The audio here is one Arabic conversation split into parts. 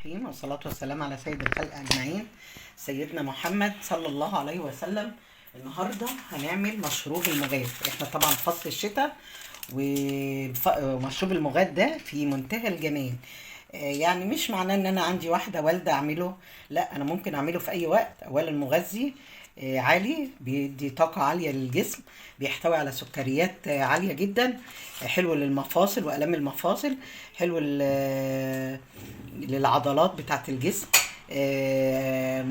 الرحيم، والصلاة والسلام على سيد الخلق أجمعين سيدنا محمد صلى الله عليه وسلم. النهاردة هنعمل مشروب المغاد. احنا طبعا فصل الشتاء، ومشروب المغاد ده في منتهى الجمال. يعني مش معناه ان انا عندي واحدة والدة اعمله، لا، انا ممكن اعمله في اي وقت. اولا مغذي عالي، بيدي طاقة عالية للجسم، بيحتوي على سكريات عالية جدا، حلو للمفاصل وآلام المفاصل، حلو للعضلات بتاعة الجسم،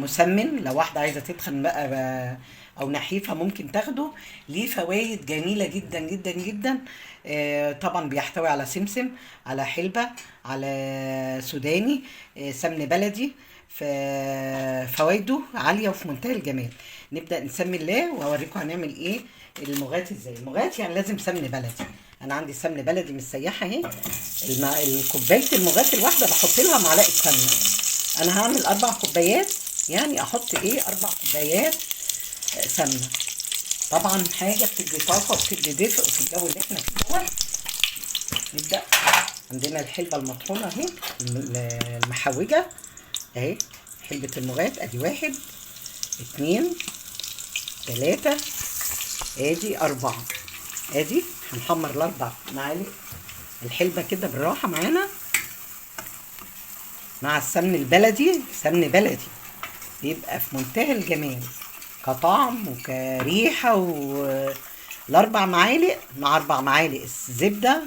مسمن لو واحدة عايزة تتخن بقى او نحيفة ممكن تاخده. ليه فوائد جميلة جدا جدا جدا. طبعا بيحتوي على سمسم، على حلبة، على سوداني، سمن بلدي. فوائده عالية وفي منتهى الجمال. نبدأ نسمي الله واوريكم هنعمل ايه. المغات ازاي؟ المغات يعني لازم سمن بلدي. انا عندي سمن بلدي متسيحه اهي. الكوبايه المغات الواحده بحط لها معلقه سمنه. انا هعمل 4 كوبايات، يعني احط ايه 4 كوبايات سمنه. طبعا حاجه بتدي طاقه وبتدي دفء في الجو اللي احنا فيه دوت. نبدا. عندنا الحلبه المطحونه اهي، المحوجه اهي. حلبه المغات ادي 1 2 3 ادي 4. ادي هنحمر ال4 معالق الحلبة كده بالراحة معانا، مع السمن البلدي. سمن بلدي بيبقى في منتهى الجمال كطعم وكريحة. ال4 معالق مع 4 معالق الزبدة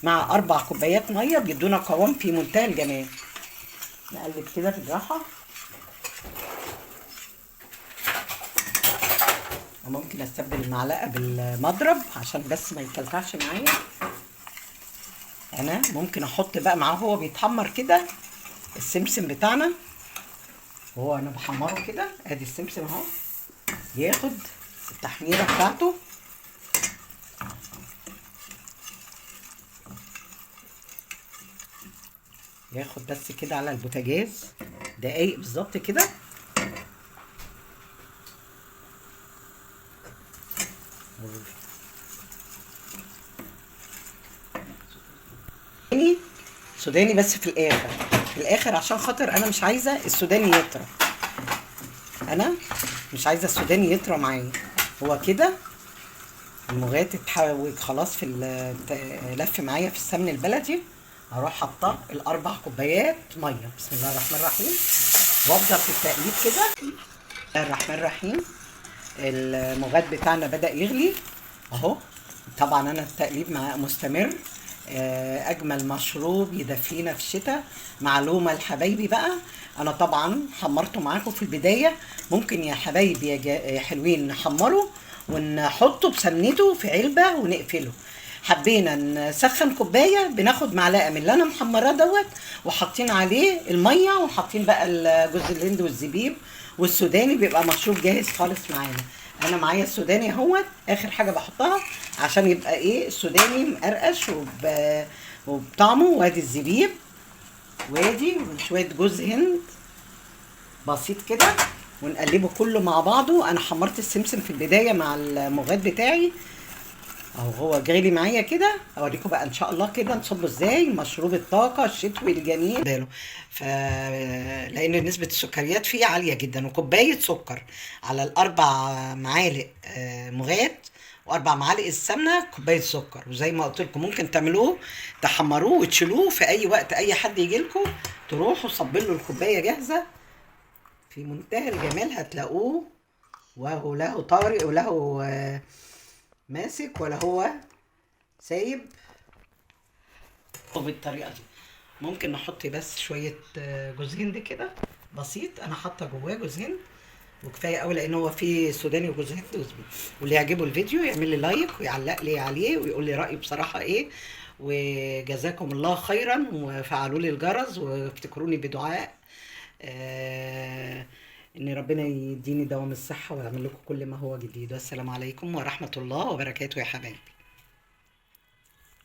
مع 4 كوبايات مية بيدونا قوام في منتهى الجمال. نقلب كده بالراحة. ممكن استبدل المعلقة بالمضرب عشان بس ما يكلكعش معايا. انا ممكن احط بقى معاه هو بيتحمر كده السمسم بتاعنا، وهو انا بحمره كده. ادي السمسم اهو ياخد التحميره بتاعته. ياخد بس كده على البوتاجاز دقايق بالظبط كده. سوداني بس في الاخر، في الاخر، عشان خاطر انا مش عايزه السوداني يطرى. انا مش عايزه السوداني يطرى معايا. هو كده المغات اتحوج خلاص في لف معايا في السمن البلدي. هروح حاطه ال4 كوبايات ميه. بسم الله الرحمن الرحيم. وافضل في التقليب كده. بسم الله الرحمن الرحيم. المغات بتاعنا بدأ يغلي اهو. طبعا انا التقليب مستمر. اجمل مشروب يدفينا في الشتاء. معلومه لحبايبي بقى، انا طبعا حمرته معاكم في البدايه. ممكن يا حبايبي يا حلوين نحمره ونحطه بسمنته في علبه ونقفله. حبينا نسخن كوبايه بناخد معلقه من اللي انا محمراه دوت، وحاطين عليه الميه، وحاطين بقى جوز الهند والزبيب والسوداني. بيبقى مشروب جاهز خالص معانا. انا معايا السوداني اهوت اخر حاجه بحطها عشان يبقى ايه السوداني مقرقش وبطعمه. وادي الزبيب، وادي شويه جوز هند بسيط كده، ونقلبه كله مع بعضه. انا حمرت السمسم في البدايه مع المغاد بتاعي اهو. هو غالي معايا كده. اوريكم بقى ان شاء الله كده نصبه ازاي مشروب الطاقه الشتوي الجميل. لان نسبه السكريات فيه عاليه جدا. وكوبايه سكر على ال4 معالق مغاد و4 معالق السمنه كوبايه سكر. وزي ما قلت لكم ممكن تعملوه تحمروه وتشيلوه في اي وقت. اي حد يجي لكم تروحوا صبوا له الكوبايه جاهزه في منتهى الجمال. هتلاقوه وهو له طارق وله ماسك ولا هو سايب. وبالطريقه دي ممكن نحط بس شويه جوز هند كده بسيط. انا حاطه جواه جوز هند وكفايه قوي، لان هو فيه سوداني وجوز هند وزبيب. واللي يعجبه الفيديو يعمل لي لايك ويعلق لي عليه ويقول لي رايه بصراحه ايه. وجزاكم الله خيرا، وفعلوا لي الجرس وافتكروني بدعاء ان ربنا يديني دوام الصحه ويعمل لكم كل ما هو جديد. والسلام عليكم ورحمه الله وبركاته يا حبايبي.